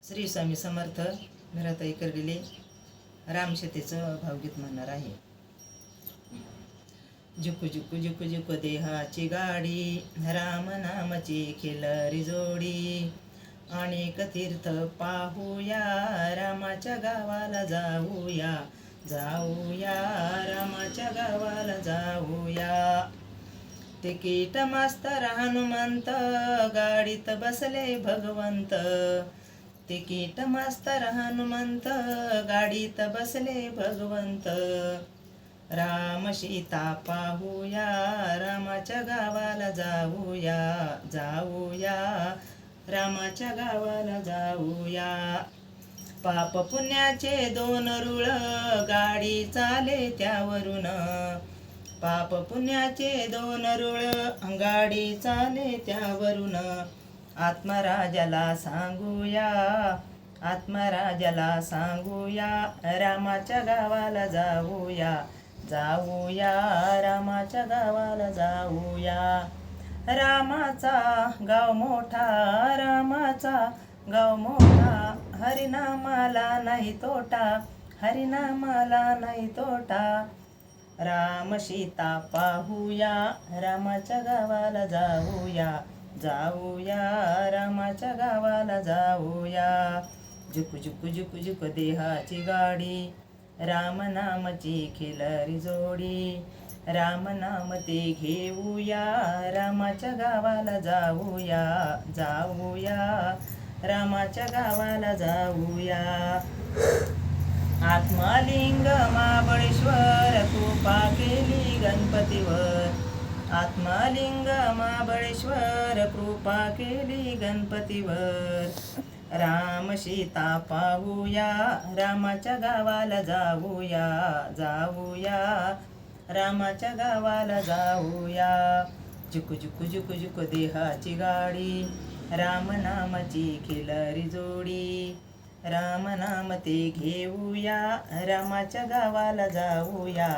श्री स्वामी समर्थ. घराताई करलेले रामशतीचं भावगीत म्हणणार आहे. झुकू झुकू झुकू झुकू देहाची गाडी, राम नामाची खिलरी जोडी. अनेक तीर्थ पाहूया, रामाच्या गावाला जाऊया, जाऊया रामाच्या गावाला जाऊया. तिकीट मास्तर हनुमंत, गाडीत बसले भगवंत. तिकीट मास्तर हनुमंत, गाडीत बसले भगवंत. राम सीता पाहूया, रामाच्या गावाला जाऊया, जाऊया रामाच्या गावाला जाऊया. पाप पुण्याचे दोन रुळ, गाडी चाले त्यावरून. पाप पुण्याचे दोन रुळ, गाडी चाले त्यावरून. आत्मराजाला सांगूया, आत्मराजाला सांगूया, रामाच्या गावाला जाऊया, जाऊया रामाच्या गावाला जाऊया. रामाचा गाव मोठा, रामाचा गाव मोठा. हरिनामाला नाही तोटा, हरिनामाला नाही तोटा. राम सीता पाहूया, रामाच्या गावाला जाऊया, जाऊया रामाच्या गावाला जाऊया. झुकू झुकू झुकू झुकू देहाची गाडी, राम नामाची खिलरी जोडी. राम नाम ते घेऊया, रामाच्या गावाला जाऊया, जाऊया रामाच्या गावाला जाऊया. आत्मालिंग महाबळेश्वर, कृपा केली गणपतीवर. आत्मालिंग महाबळेश्वर, कृपा केली गणपतीवर. राम सीता पाहूया, रामाच्या गावाला जाऊया, जाऊया रामाच्या गावाला जाऊया. झुकू झुकू झुकू झुकू देहाची गाडी, राम नामाची खिलरी जोडी. राम नाम ते घेऊया, रामाच्या गावाला जाऊया,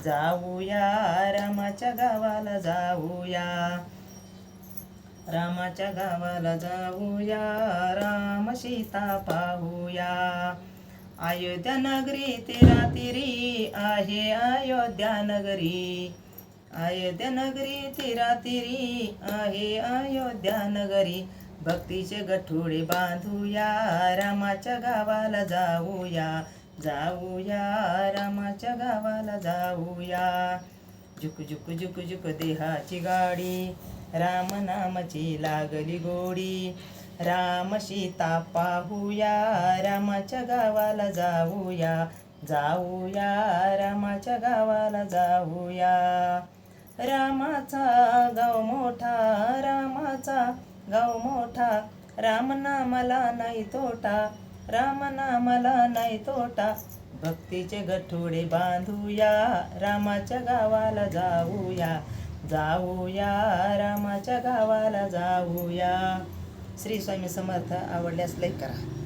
जाऊया रामाच्या गावाला जाऊया. रामाच्या गावाला जाऊया, राम सीता पाहूया. अयोध्या नगरी तीरा तिरी आहे, अयोध्या नगरी. अयोध्या नगरी तीरा तिरी आहे, अयोध्या नगरी. भक्तीचे गठोडे बांधूया, रामाच्या गावाला जाऊया, जाऊया रामाच्या गावाला जाऊया. झुकू झुकू झुकू झुकू देहाची गाडी, राम नामाची लागली गोडी. राम सीता पाहूया, रामाच्या गावाला जाऊया, जाऊया रामाच्या गावाला जाऊया. रामाचा गाव मोठा, रामाचा गाव मोठा. राम नामाला नाही तोटा, राम नामाला नाही तोटा. भक्तीचे गठोडे बांधूया, रामाच्या गावाला जाऊया, जाऊया रामाच्या गावाला जाऊया. श्री स्वामी समर्थ. आवडल्यास लाईक करा.